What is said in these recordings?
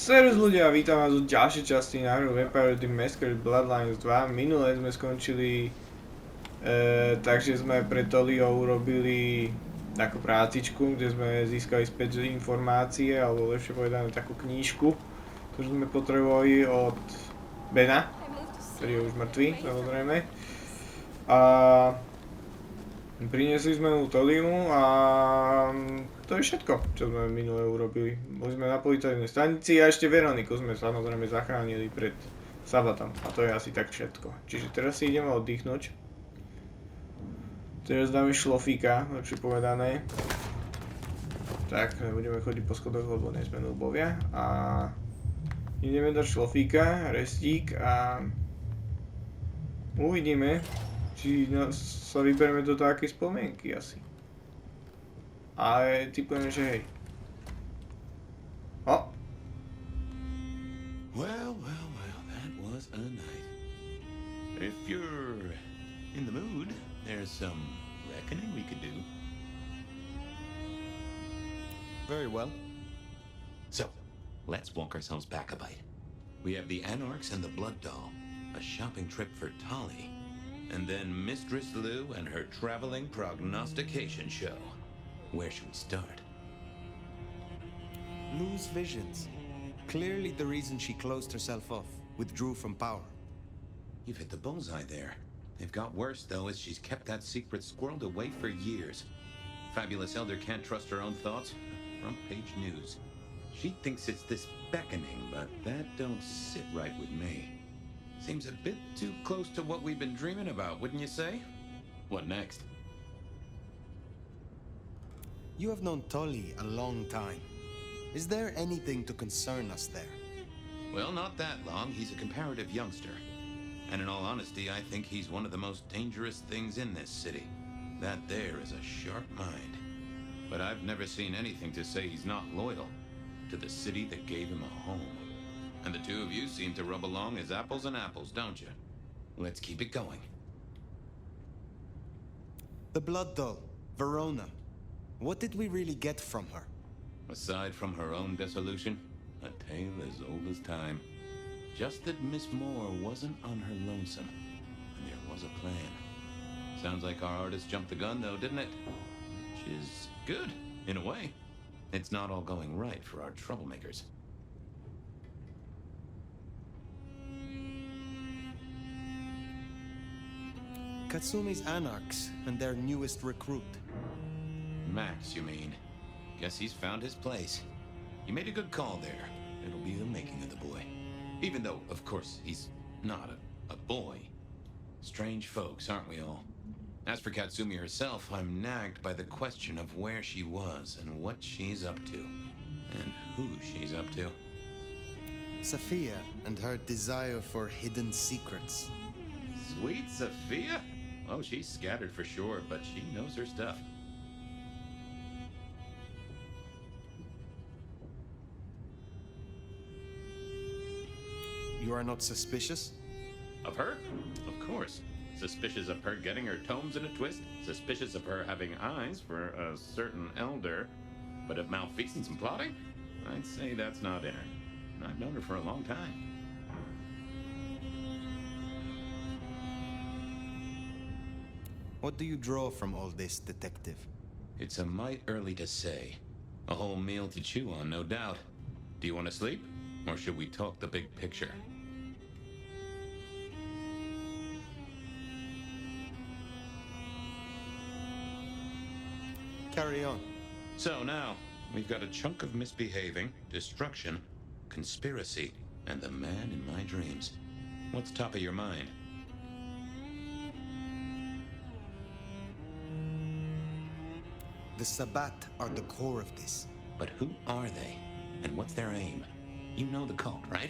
Servus ľudia, vítam vás u ďalšej časti na hru Vampire Masquerade Bloodlines 2. Minule sme skončili, takže sme pre Toliou urobili takú prácičku, kde sme získali späť informácie, alebo lepšie povedané takú knížku, ktorú sme potrebovali od Bena, ktorý je už mŕtvý, samozrejme. A priniesli sme mu Toliu a to je všetko, čo sme minule urobili. Boli sme na policajnej stanici a ešte Veroniku sme samozrejme zachránili pred sabatom. A to je asi tak všetko. Čiže teraz si ideme oddychnúť. Teraz dáme šlofíka, lepšie povedané. Tak, nebudeme chodiť po schodoch, lebo nie sme nubovia. A ideme dať šlofíka, restík a uvidíme, či sa vyberieme do takej spomienky asi. Ale typujem, že hej. O! Well, that was a night. If you're in the mood, there's some reckoning we could do. Very well. So, let's walk ourselves back a bite. We have the Anarchs and the Blood Doll, a shopping trip for Tolly, and then Mistress Lou and her traveling prognostication show. Where should we start? Lou's visions. Clearly the reason she closed herself off, withdrew from power. You've hit the bullseye there. They've got worse, though, as she's kept that secret squirreled away for years. Fabulous Elder can't trust her own thoughts. Front page news. She thinks it's this beckoning, but that don't sit right with me. Seems a bit too close to what we've been dreaming about, wouldn't you say? What next? You have known Tolly a long time. Is there anything to concern us there? Well, not that long. He's a comparative youngster. And in all honesty, I think he's one of the most dangerous things in this city. That there is a sharp mind. But I've never seen anything to say he's not loyal to the city that gave him a home. And the two of you seem to rub along as apples and apples, don't you? Let's keep it going. The Blood Doll, Verona. What did we really get from her? Aside from her own dissolution, a tale as old as time. Just that Miss Moore wasn't on her lonesome, and there was a plan. Sounds like our artist jumped the gun, though, didn't it? Which is good, in a way. It's not all going right for our troublemakers. Katsumi's Anarchs and their newest recruit. Max, you mean? Guess he's found his place. You made a good call there. It'll be the making of the boy. Even though, of course, he's not a boy. Strange folks, aren't we all? As for Katsumi herself, I'm nagged by the question of where she was and what she's up to. And who she's up to. Sophia and her desire for hidden secrets. Sweet Sophia? Oh, she's scattered for sure, but she knows her stuff. You are not suspicious? Of her? Of course. Suspicious of her getting her tomes in a twist. Suspicious of her having eyes for a certain elder. But of malfeasance and plotting? I'd say that's not in her. I've known her for a long time. What do you draw from all this, detective? It's a mite early to say. A whole meal to chew on, no doubt. Do you want to sleep? Or should we talk the big picture? Carry on. So now, we've got a chunk of misbehaving, destruction, conspiracy, and the man in my dreams. What's top of your mind? The Sabbat are the core of this. But who are they? And what's their aim? You know the cult, right?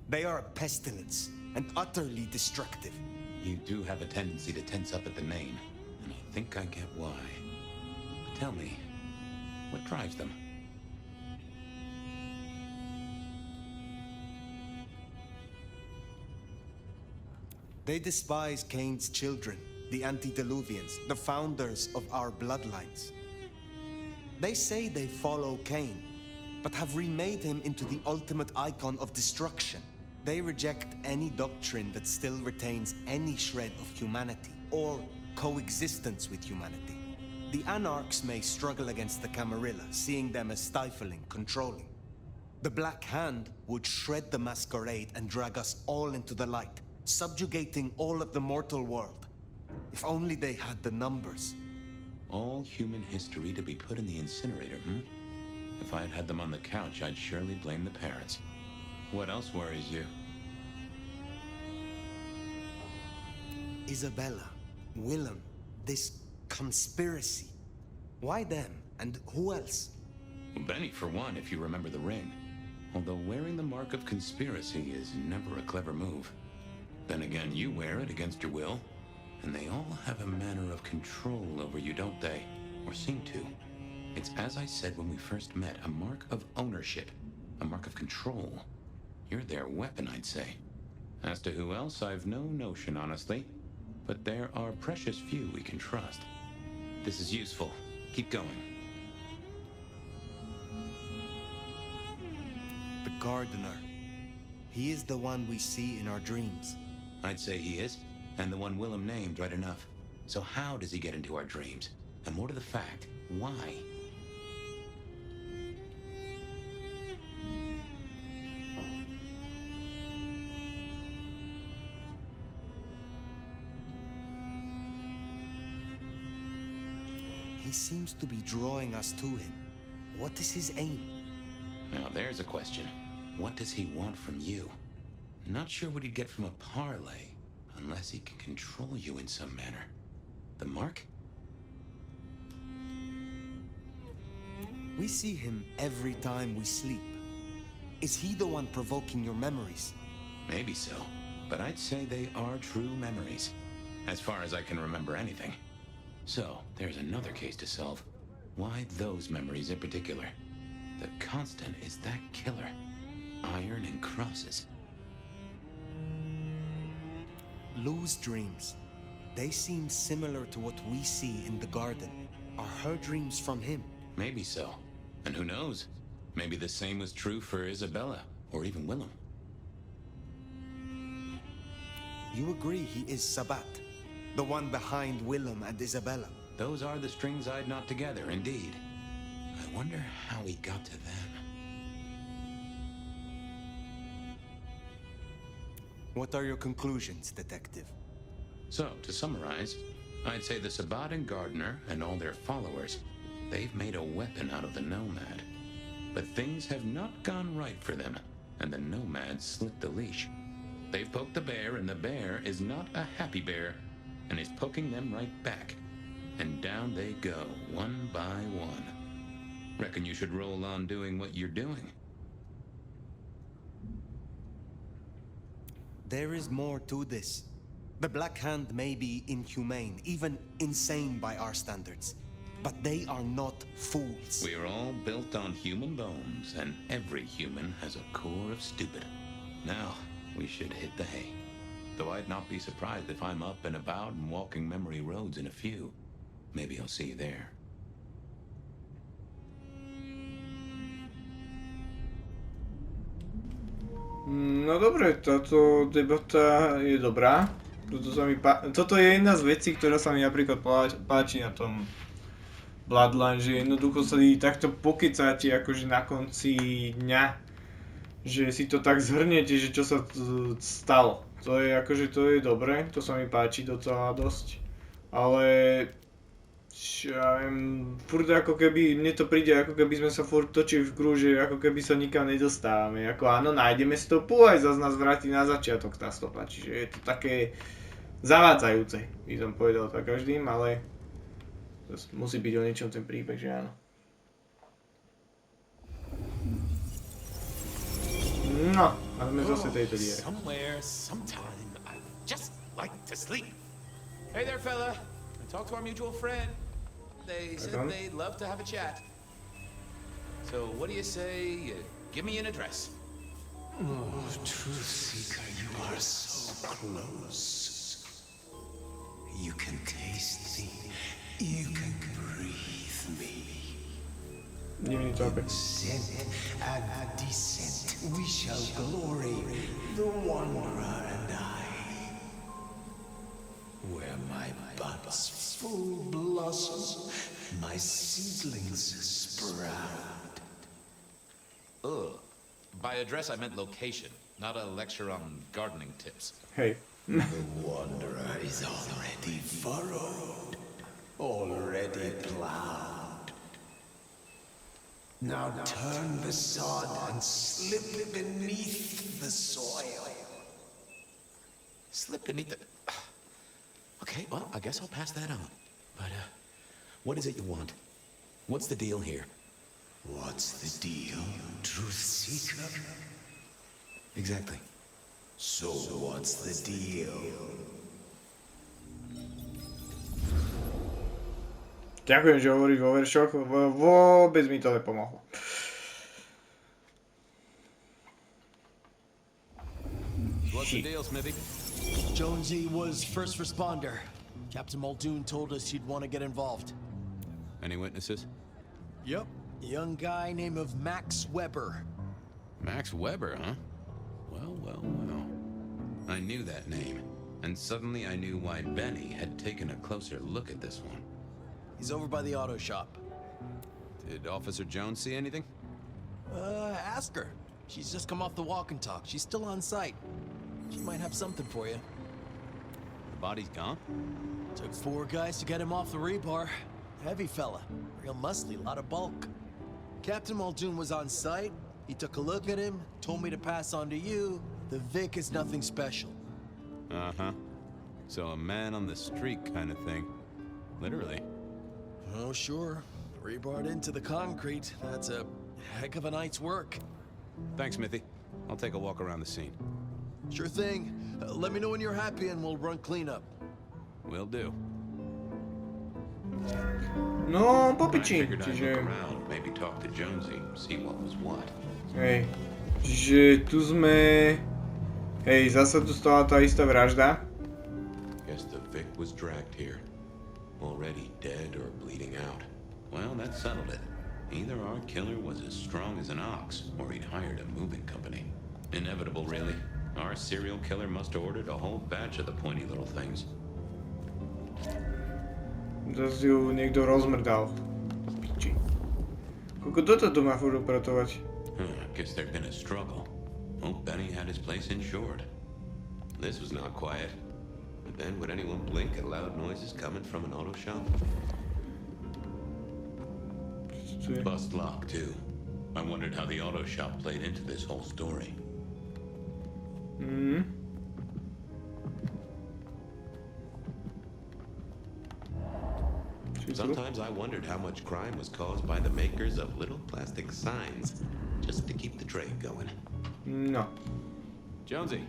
They are a pestilence and utterly destructive. You do have a tendency to tense up at the name, and I think I get why. But tell me, what drives them? They despise Cain's children, the antediluvians, the founders of our bloodlines. They say they follow Cain, but have remade him into the ultimate icon of destruction. They reject any doctrine that still retains any shred of humanity, or coexistence with humanity. The Anarchs may struggle against the Camarilla, seeing them as stifling, controlling. The Black Hand would shred the Masquerade and drag us all into the light, subjugating all of the mortal world. If only they had the numbers. All human history to be put in the incinerator, hmm? If I had had them on the couch, I'd surely blame the parents. What else worries you? Isabella, Willem, this conspiracy. Why them? And who else? Well, Benny, for one, if you remember the ring. Although wearing the mark of conspiracy is never a clever move. Then again, you wear it against your will, and they all have a manner of control over you, don't they? Or seem to. It's as I said when we first met, a mark of ownership, a mark of control. You're their weapon, I'd say. As to who else, I've no notion, honestly. But there are precious few we can trust. This is useful. Keep going. The Gardener. He is the one we see in our dreams. I'd say he is, and the one Willem named right enough. So how does he get into our dreams? And more to the fact, why? He seems to be drawing us to him. What is his aim? Now there's a question. What does he want from you? Not sure what he'd get from a parlay, unless he can control you in some manner. The mark? We see him every time we sleep. Is he the one provoking your memories? Maybe so, but I'd say they are true memories, as far as I can remember anything. So, there's another case to solve. Why those memories in particular? The constant is that killer. Iron and crosses. Lou's dreams. They seem similar to what we see in the garden. Are her dreams from him? Maybe so. And who knows? Maybe the same was true for Isabella, or even Willem. You agree he is Sabat, the one behind Willem and Isabella? Those are the strings I'd knot together, indeed. I wonder how he got to them. What are your conclusions, Detective? So, to summarize, I'd say the Sabat and Gardener and all their followers, they've made a weapon out of the Nomad. But things have not gone right for them, and the Nomad slit the leash. They've poked the bear, and the bear is not a happy bear, and is poking them right back. And down they go, one by one. Reckon you should roll on doing what you're doing. There is more to this. The Black Hand may be inhumane, even insane by our standards. But they are not fools. We are all built on human bones, and every human has a core of stupid. Now, we should hit the hay. Though I'd not be surprised if I'm up and about and walking memory roads in a few. Maybe I'll see you there. No dobre, táto debata je dobrá. Toto je jedna z vecí, ktorá sa mi napríklad páči na tom Bloodline, že jednoducho sa takto pokecáte akože na konci dňa, že si to tak zhrniete, že čo sa stalo. To je akože, to je dobré, to sa mi páči docela dosť. Ale ja viem, furt ako keby, mne to príde ako keby sme sa furt točili v kruhu, že ako keby sa nikam nedostávame. Ako áno, nájdeme stopu, aj zase nás vráti na začiatok tá stopa, čiže je to také zavádzajúce, by som povedal tak každým, ale musí byť o niečom ten príbeh, že áno. No, a sme zase tejto diere. Somewhere, sometime, I'd just like to sleep. Hey there, fella. I talked to our mutual friend. They said they'd love to have a chat. So what do you say you give me an address? Oh, Truth Seeker, you are so close. You can taste me. You can breathe me. Divný topic. Ascent and descent, we shall glory, the Wanderer and I. Where my buds full blossom, my seedlings sprout. Ugh. By address, I meant location, not a lecture on gardening tips. Hej. The Wanderer is already furrowed, already plowed. Now turn the sod and slip beneath the soil. Slip beneath the... Okay, well, I guess I'll pass that on. But, what is it you want? What's the deal here? What's the deal, Truth Seeker? Exactly. So what's the deal? Ďakujem, že hovoríš vo veršoch, vôbec mi to nepomohlo. What's the deal, Smithy? Jonesy was first responder. Captain Muldoon told us you'd want to get involved. Any witnesses? Yep. A young guy named of Max Weber. Max Weber, huh? Well. I knew that name, and suddenly I knew why Benny had taken a closer look at this one. He's over by the auto shop. Did Officer Jones see anything? Ask her. She's just come off the walk and talk. She's still on site. She might have something for you. The body's gone? Took 4 guys to get him off the rebar. Heavy fella. Real muscly, lot of bulk. Captain Muldoon was on site. He took a look at him, told me to pass on to you. The Vic is nothing special. Uh-huh. So a man on the street kind of thing. Literally. Oh, sure. Rebarred into the concrete. That's a heck of a night's work. Thanks, Smithy. I'll take a walk around the scene. Sure thing. Let me know when you're happy and we'll run cleanup. Will do. No, I popičí, figured I'd čiže... look around, maybe talk to Jonesy, see what was what. Hej, čiže tu sme... Hej, zasa tu stala tá istá vražda. Guess the Vic was dragged here. Already dead or bleeding out. Well, that settled it. Either our killer was as strong as an ox, or he'd hired a moving company. Inevitable, really. Our serial killer must have ordered a whole batch of the pointy little things. Zase ju niekto rozmrdal. Piči. Koľko toto tu má furt upratovať? Guess there'd been a struggle. Hope Benny had his place insured. This was not quiet. But then would anyone blink at loud noises coming from an auto shop? Bust lock, too. I wondered how the auto shop played into this whole story. Sometimes I wondered how much crime was caused by the makers of little plastic signs, just to keep the trade going. No. Jonesy,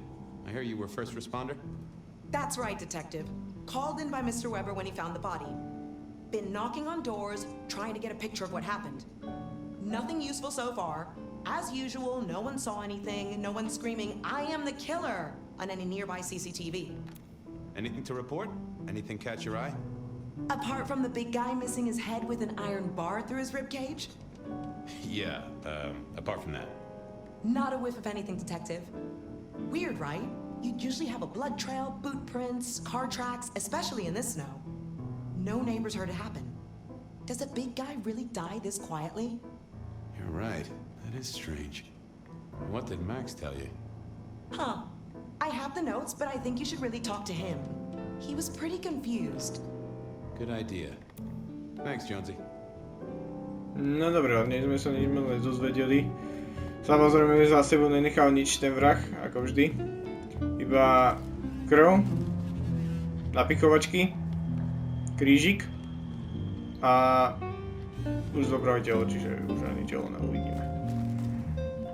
I hear you were first responder? That's right, Detective. Called in by Mr. Weber when he found the body. Been knocking on doors, trying to get a picture of what happened. Nothing useful so far. As usual, no one saw anything, no one screaming, "I am the killer!" on any nearby CCTV. Anything to report? Anything catch your eye? Apart from the big guy missing his head with an iron bar through his ribcage? Yeah, apart from that. Not a whiff of anything, Detective. Weird, right? You'd usually have a blood trail, boot prints, car tracks, especially in this snow. No neighbors heard it happen. Does a big guy really die this quietly? You're right. That is strange. What did Max tell you? Huh. I have the notes, but I think you should really talk to him. He was pretty confused. Good idea. Thanks, Jonesy. No dobre, hlavne sme sa nič moc dozvedeli. Samozrejme za sebou nenechal nič ten vrah, ako vždy. Iba krv, napichovačky, krížik a už dobré telo, čiže už ani telo neuvidíme.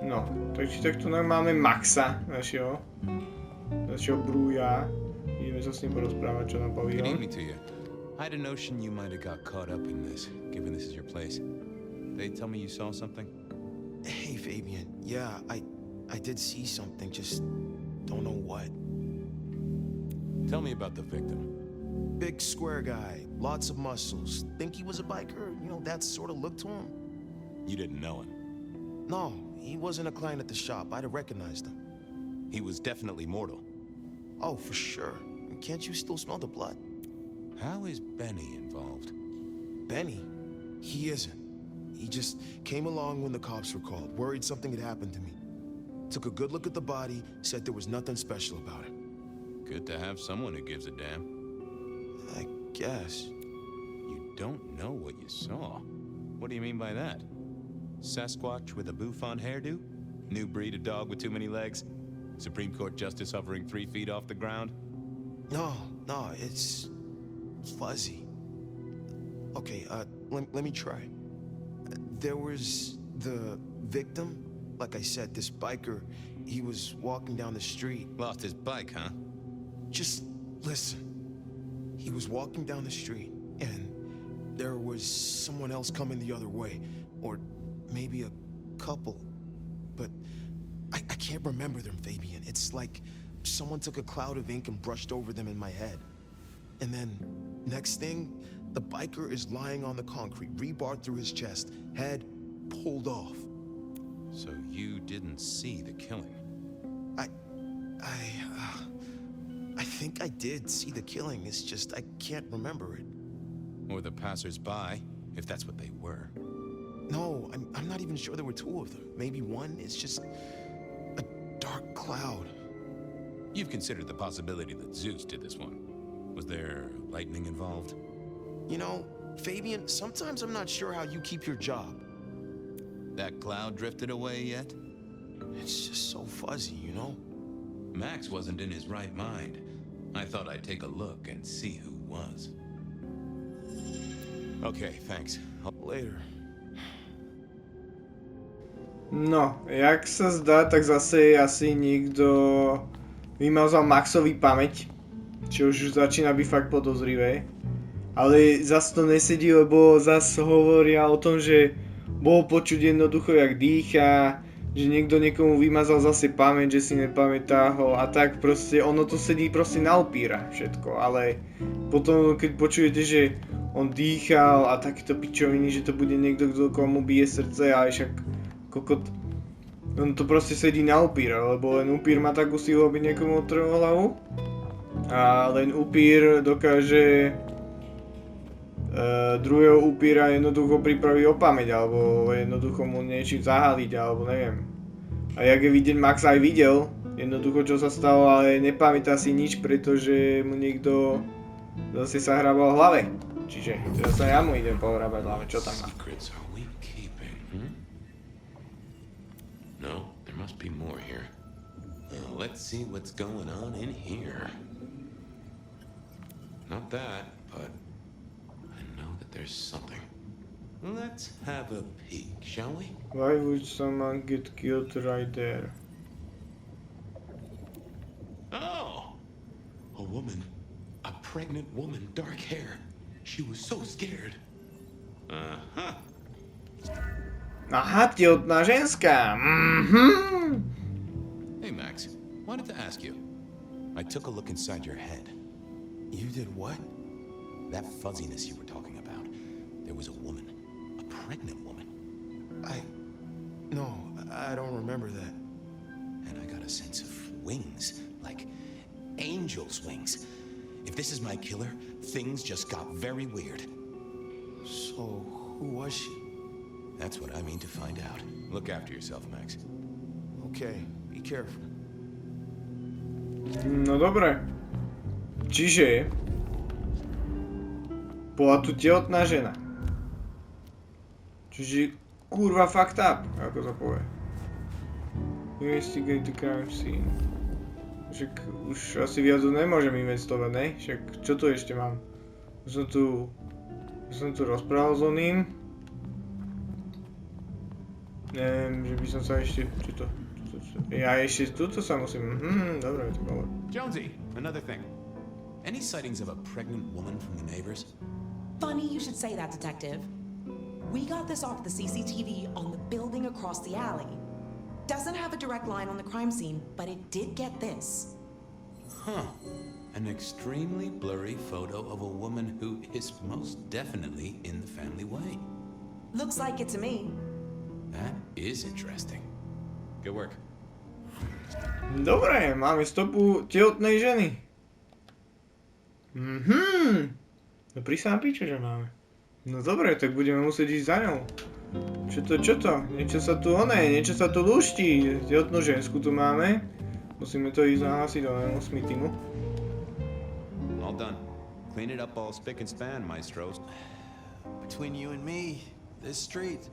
No, takže takto máme Maxa, našeho brúja. Ideme sa s ním porozprávať, čo nám povie Good on. evening to you. I had a notion you might have got caught up in this, given this is your place. They tell me you saw something? Hey, Fabian. Yeah, I did see something, just don't know what. Tell me about the victim. Big square guy, lots of muscles. Think he was a biker? You know, that sort of look to him? You didn't know him? No, he wasn't a client at the shop. I'd have recognized him. He was definitely mortal. Oh, for sure. Can't you still smell the blood? How is Benny involved? Benny? He isn't. He just came along when the cops were called, worried something had happened to me. Took a good look at the body, said there was nothing special about it. Good to have someone who gives a damn. I guess. You don't know what you saw. What do you mean by that? Sasquatch with a bouffant hairdo? New breed of dog with too many legs? Supreme Court justice hovering 3 feet off the ground? No, it's fuzzy. Okay, let me try. There was the victim. Like I said, this biker, he was walking down the street. Lost his bike, huh? Just listen. He was walking down the street, and there was someone else coming the other way. Or maybe a couple. But I can't remember them, Fabian. It's like someone took a cloud of ink and brushed over them in my head. And then, next thing, the biker is lying on the concrete, rebar through his chest, head pulled off. So you didn't see the killing? I think I did see the killing. It's just I can't remember it. Or the passers-by, if that's what they were. No, I'm not even sure there were 2 of them. Maybe one is just a dark cloud. You've considered the possibility that Zeus did this one. Was there lightning involved? You know, Fabian, sometimes I'm not sure how you keep your job. That cloud drifted away yet? It's just so fuzzy, you know? Max wasn't in his right mind. I thought I'd take a look and see who was. Okay, thanks. Later. No, jak sa zdá, tak zase asi niekto vymazal Maxovi pamäť, čo už začína byť fakt podozrivé. Ale zase to nesedí, lebo zase hovoria o tom, že bolo počuť jednoducho, jak dýcha, že niekto niekomu vymazal zase pamäť, že si nepamätá ho a tak proste, ono to sedí proste na upíra všetko, ale potom keď počujete, že on dýchal a takéto pičoviny, že to bude niekto, kto komu bije srdce, ale však kokot, on to proste sedí na upíra, lebo len upír má takú silu, aby niekomu otrhol hlavu a len upír dokáže druhého upíra jednoducho pripraví o pamäť, alebo jednoducho mu niečím zahaliť, alebo neviem. A jak je vidieť, Max aj videl jednoducho čo sa stalo, ale nepamätá si nič, pretože mu niekto zase sa hrabal v hlave. Čiže teraz sa ja mu idem pohrabať v hlave, čo tam má. No, there must be more here. Let's see what's going on in here. Not that, but there's something. Let's have a peek, shall we? Why would someone get killed right there? Oh! A woman. A pregnant woman, dark hair. She was so scared. Uh-huh. Aha, tehotná ženská. Mhm. Hey, Max. Wanted to ask you. I took a look inside your head. You did what? That fuzziness you were talking about. There was a woman. A pregnant woman. No, I don't remember that. And I got a sense of wings. Like angel's wings. If this is my killer, things just got very weird. So, who was she? That's what I mean to find out. Look after yourself, Max. Okay, be careful. No dobre. Čiže bola tu tehotná žena. Čiže kurva fucked up, ako sa povie. Investigate the crime scene. Však už asi viac nemôžem investovať, ne? Však čo tu ešte mám? Som tu rozprával s oným. Neviem, že by som sa ešte... Ja ešte tuto sa musím... dobre, to bolo. Jonesy, another thing. Any sightings of a pregnant woman from the neighbors? Funny you should say that, Detective. We got this off the CCTV on the building across the alley. Doesn't have a direct line on the crime scene, but it did get this. Huh. An extremely blurry photo of a woman who is most definitely in the family way. Looks like it to me. That is interesting. Good work. Dobre, máme stopu tehotnej ženy. No prísam piče, že máme. No dobre, tak budeme musieť ísť za ňou. Čo to? Niečo sa tu lúšti. Tehotnú žensku tu máme. Musíme to ísť nahlásiť do Smithymu. All done. Clean it up all spick and span, maestros. Between you and me, this street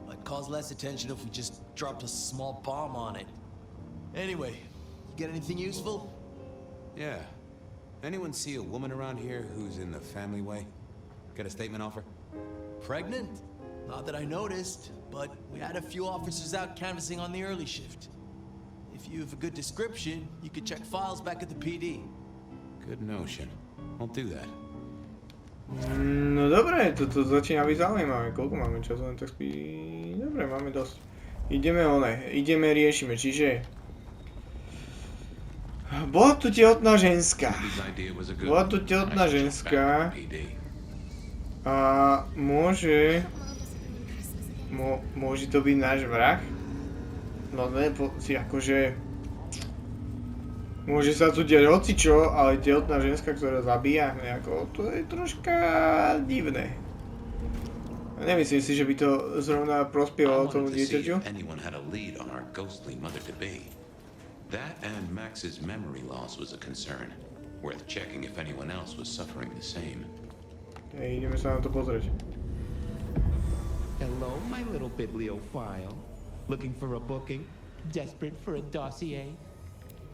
might cause less attention if we just dropped a small bomb on it. Anyway, you get anything useful? Yeah. Anyone see a woman around here who's in the family way? Get a statement off her? Pregnant? Not that I noticed, but we had a few officers out canvassing on the early shift. If you have a good description, you could check files back at the PD. Good notion. I'll do that. No dobre, toto začína byť zaujímavé. Koľko máme času, len tak Dobre, máme dosť. Ideme, riešime, čiže... Bola tu tehotná ženská. A môže to byť náš vrah? No ne, si akože... Môže sa tu diať hocičo, ale tehotná ženská, ktorá zabíja, nejako, to je troška divné. Nemyslím si, že by to zrovna prospievalo tomu dieťaťu. That and Max's memory loss was a concern. Worth checking if anyone else was suffering the same. Hej, ideme sa na to pozrieť. Hello, my little bibliophile. Looking for a booking? Desperate for a dossier?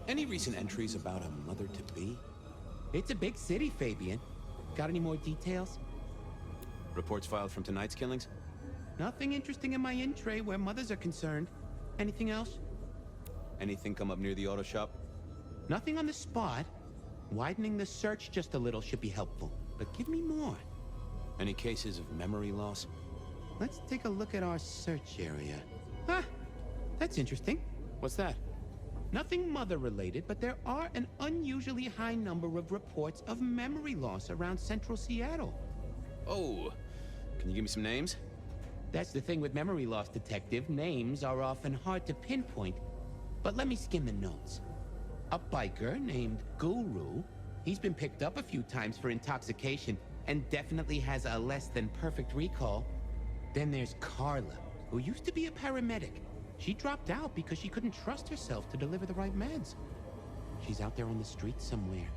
Any recent entries about a mother-to-be? It's a big city, Fabian. Got any more details? Reports filed from tonight's killings? Nothing interesting in my in tray where mothers are concerned. Anything else? Anything come up near the auto shop? Nothing on the spot. Widening the search just a little should be helpful. But give me more. Any cases of memory loss? Let's take a look at our search area. Ah, that's interesting. What's that? Nothing mother-related, but there are an unusually high number of reports of memory loss around central Seattle. Oh, can you give me some names? That's the thing with memory loss, Detective. Names are often hard to pinpoint. But let me skim the notes. A biker named Guru. He's been picked up a few times for intoxication and definitely has a less than perfect recall. Then there's Carla, who used to be a paramedic. She dropped out because she couldn't trust herself to deliver the right meds. She's out there on the street somewhere.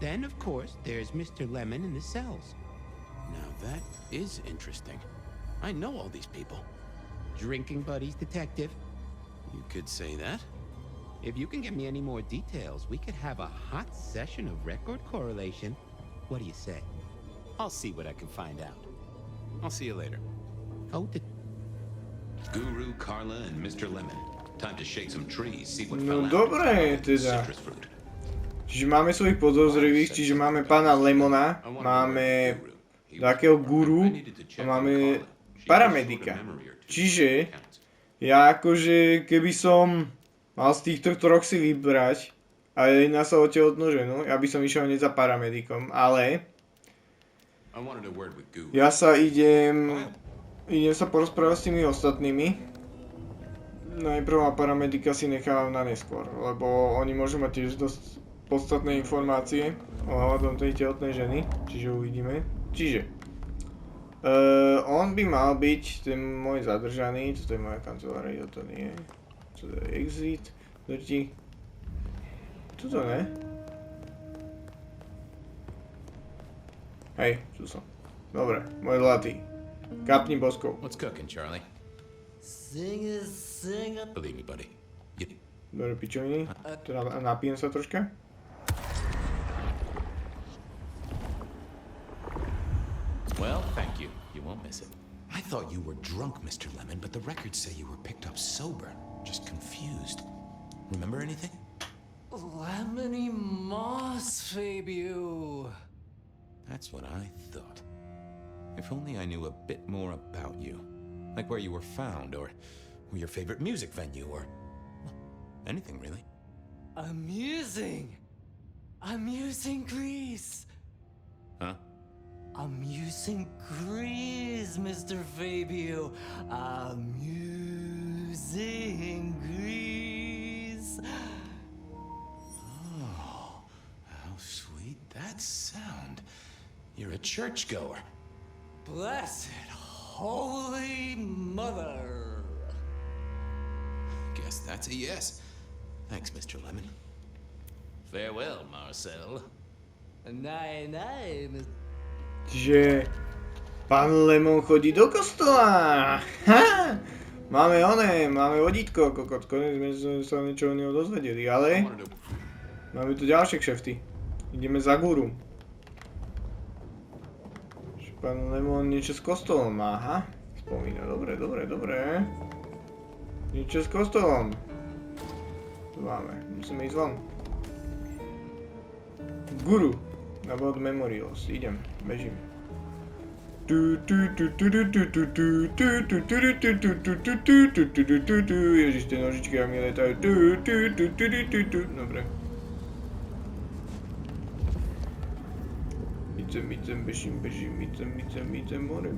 Then, of course, there's Mr. Lemon in the cells. Now that is interesting. I know all these people. Drinking buddies, Detective. You could say that. If you can get me any more details, we could have a hot session of record correlation. What do you say? I'll see what I can find out. I'll see you later. Oh, Guru, Carla, and Mr. Lemon. Time to shake some trees, see what No fell out. dobre, teda. Citrus fruit. Čiže máme svojich podozrivých, čiže máme pána Lemona, máme takého guru a máme paramedika. Čiže ja akože keby som mal z týchto troch si vybrať a jedná sa o tehotnú ženu, ja by som išiel hneď za paramedikom, ale ja sa idem sa porozprávať s tými ostatnými. Najprv a paramedika si nechávam na neskôr, lebo oni môžu mať tiež dosť podstatné informácie ohľadom tej tehotnej ženy, čiže uvidíme. Čiže on by mal byť ten môj zadržaný, toto je moja kancelária, toto nie, toto je exit, toto ne? Hej, tu som. Dobre, môj zlatý. Kapni boskou. What's cooking, Charlie? Sing it. Believe me, buddy. Dobre, pičoviny. Teda napijem sa troška. Well, thank you. You won't miss it. I thought you were drunk, Mr. Lemon, but the records say you were picked up sober. Just confused. Remember anything? Lemony moss, Fabio. That's what I thought. If only I knew a bit more about you. Like where you were found, or your favorite music venue, or anything really. Amusing Greece. Huh? Amusing Greece, Mr. Fabio. Amusing. amusing, Grease. Oh, how sweet that sound. You're a churchgoer. Blessed Holy Mother. Guess that's a yes. Thanks, Mr. Lemon. Farewell, Marcel. Naj, Že pán Lemon chodí do kostola. Ha! Máme vodítko, kokot, konec sme sa niečo o neho dozvedeli, ale máme tu ďalšie kšefty. Ideme za guru. Pán Lemon niečo s kostolom má, aha. Spomína, dobre. Niečo s kostolom. Tu máme, musíme ísť von. Guru. Na bod Memorials, idem, bežím. Ježiš, tie nožičky a mi letajú. Dobre. Idem, bežím, more.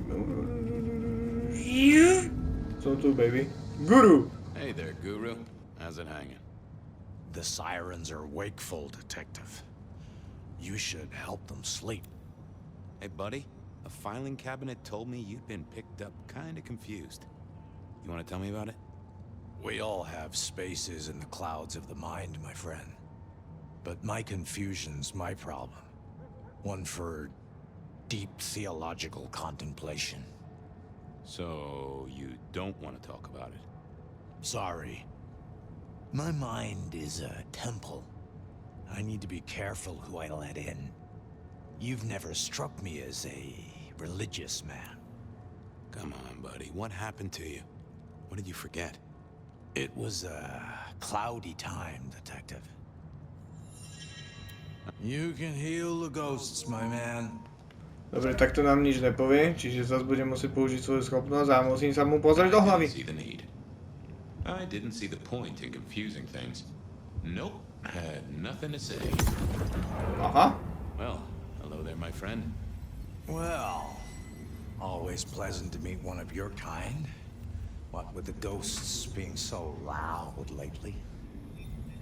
Som tu, baby. Guru! Hey there, Guru. How's it hanging? The sirens are wakeful, Detective. You should help them sleep. Hey, buddy. A filing cabinet told me you'd been picked up kinda confused. You wanna tell me about it? We all have spaces in the clouds of the mind, my friend. But my confusion's my problem. One for deep theological contemplation. So, you don't want to talk about it? Sorry. My mind is a temple. I need to be careful who I let in. You've never struck me as a religious man. Come on, buddy. What happened to you? What did you forget? It was a cloudy time, Detective. You can heal the ghosts, my man. Dobre, tak to nám nič nepovie, čiže zase budem musieť použiť svoju schopnosť a musím sa mu pozrieť do hlavy. I didn't see the point in confusing things. Nope, had nothing to say. Aha. Well, hello there, my friend. Well, always pleasant to meet one of your kind. What with the ghosts being so loud lately.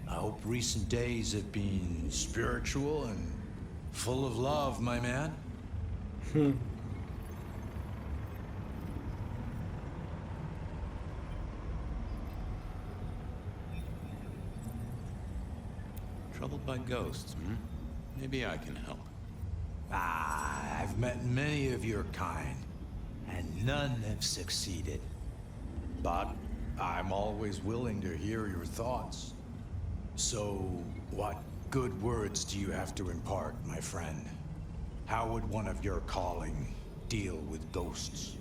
I hope recent days have been spiritual and full of love, my man. Troubled by ghosts, Maybe I can help. I've met many of your kind, and none have succeeded. But I'm always willing to hear your thoughts. So, what good words do you have to impart, my friend? How would one of your calling deal with ghosts?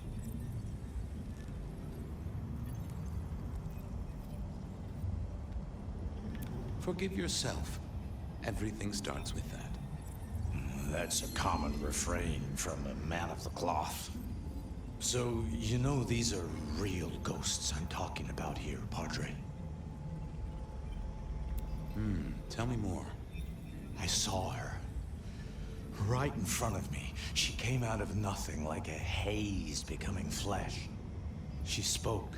Forgive yourself. Everything starts with that. That's a common refrain from a man of the cloth. So, you know these are real ghosts I'm talking about here, Padre? Tell me more. I saw her. Right in front of me. She came out of nothing, like a haze becoming flesh. She spoke.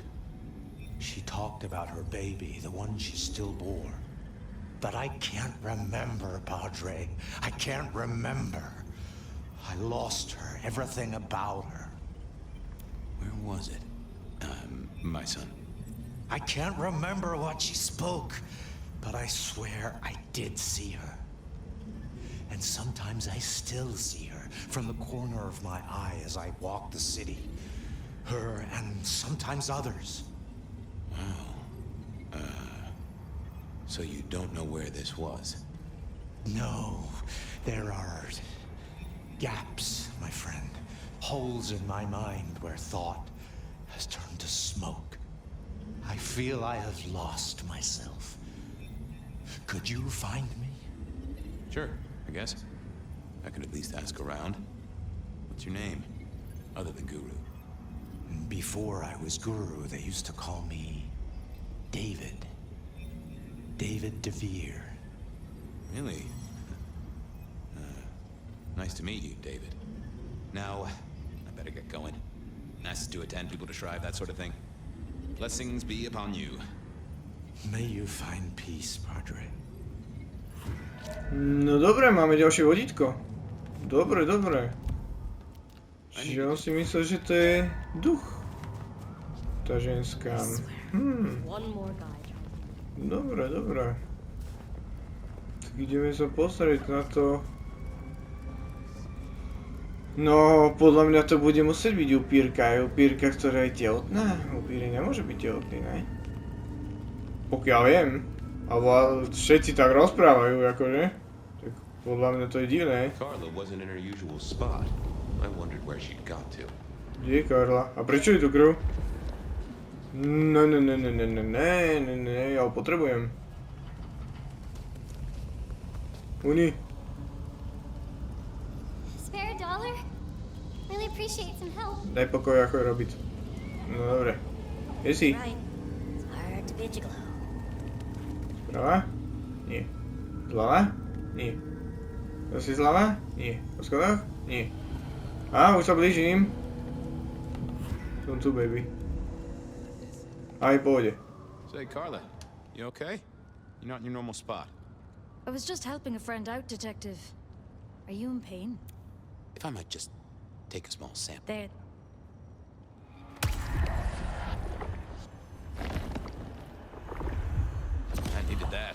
She talked about her baby, the one she still bore. But I can't remember, Padre. I can't remember. I lost her, everything about her. Where was it? My son. I can't remember what she spoke, but I swear I did see her. And sometimes I still see her from the corner of my eye as I walk the city. Her and sometimes others. Wow. So you don't know where this was? No, there are gaps, my friend. Holes in my mind where thought has turned to smoke. I feel I have lost myself. Could you find me? Sure, I guess. I could at least ask around. What's your name? Other than Guru. Before I was Guru, they used to call me David. David DeVere. Really? Nice to meet you, David. Now, I better get going. Masses to attend, people to shrive, that sort of thing. Blessings be upon you. May you find peace, Padre. No dobre, máme ďalšie vodítko. Dobre, dobre. Čiže on si myslel, že to je duch. Tá ženská. Dobre, dobre. Tak ideme sa pozrieť na to. No, podľa mňa to bude musieť byť upírka. Je upírka, ktorá je tehotná? Upíry nemôže byť tehotný, ne? Pokiaľ viem. Alebo všetci tak rozprávajú, akože. Tak podľa mňa to je divné. Carla wasn't in her usual spot. I wondered where she'd got to. Kde je Karla? A prečo je tu krv? Ne, ja ho potrebujem. Uni. Spare a dollar? Really appreciate some help. Daj pokoj, ako je robiť. No dobre. Kde si? Right. It's hard to bitch glow. Zľava? Nie. Zľava? Nie. Zase zľava? Nie. Po schodoch? Nie. Á, už sa blížim. Som tu, baby. Aj, pôjde. Say, Carla, you okay? You're not in your normal spot. I was just helping a friend out, Detective. Are you in pain? If I might just take a small sample. There. I needed that.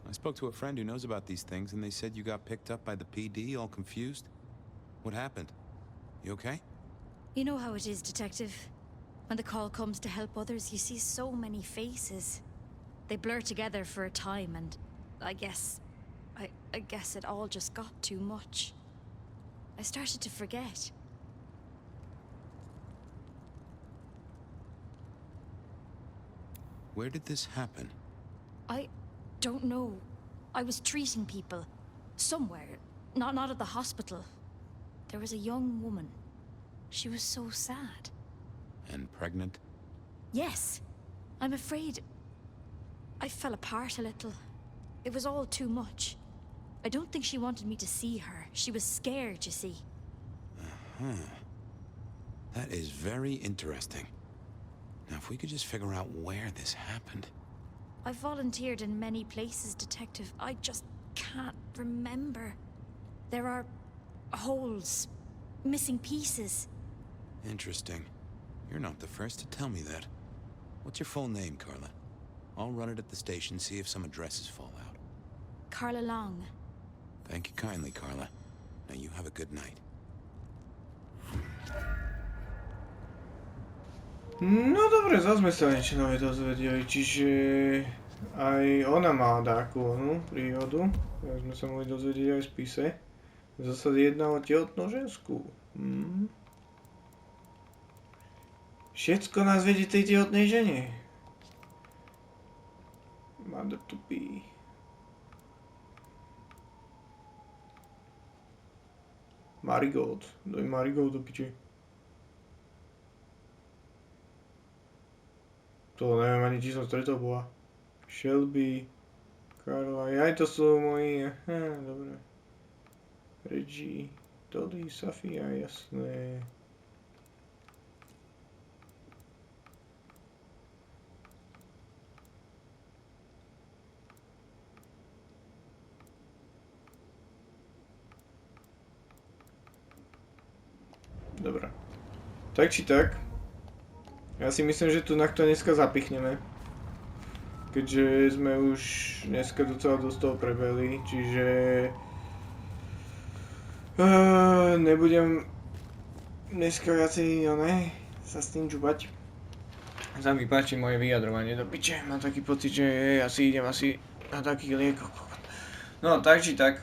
I spoke to a friend who knows about these things, and they said you got picked up by the PD, all confused. What happened? You okay? You know how it is, Detective. When the call comes to help others, you see so many faces. They blur together for a time, and I guess it all just got too much. I started to forget. Where did this happen? I don't know. I was treating people. Somewhere. Not at the hospital. There was a young woman. She was so sad. And pregnant? Yes. I'm afraid I fell apart a little. It was all too much. I don't think she wanted me to see her. She was scared, you see. That is very interesting. Now, if we could just figure out where this happened. I've volunteered in many places, Detective. I just can't remember. There are holes, missing pieces. Interesting. You're not the first to tell me that. What's your full name, Carla? I'll run it at the station, see if some addresses fall out. Carla Long. Thank you kindly, Carla. Now you have a good night. No dobre, zase sme sa niečo nové dozvedeli, čiže aj ona mala takú príhodu, jak sme sa mohli dozvedieť aj v spise. Zase jedná o tehotnú žensku. Všetko nás vedie tej tehotnej žene. Mother to be. Marigold. Kto je Marigold do piči? To neviem ani, či som stretol bola. Shelby, Karla, aj to sú moji, dobre. Reggie, Dolly, Safia, jasné. Dobre. Tak či tak. Ja si myslím, že tu to dneska zapichneme. Keďže sme už dneska docela dosť toho prebehli, čiže nebudem dneska viacej sa s tým čúpať. Sa mi páči moje vyjadrovanie do piče, mám taký pocit, že idem na takých liekoch. No tak či tak,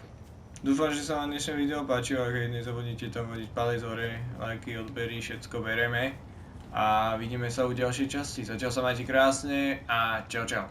dúfam, že sa vám dnešné video páčilo, a keď nezabudnite tam hodiť palec hore, lajky, odbery, všetko bereme. A vidíme sa u ďalšej časti. Zatiaľ sa majte krásne a čau čau.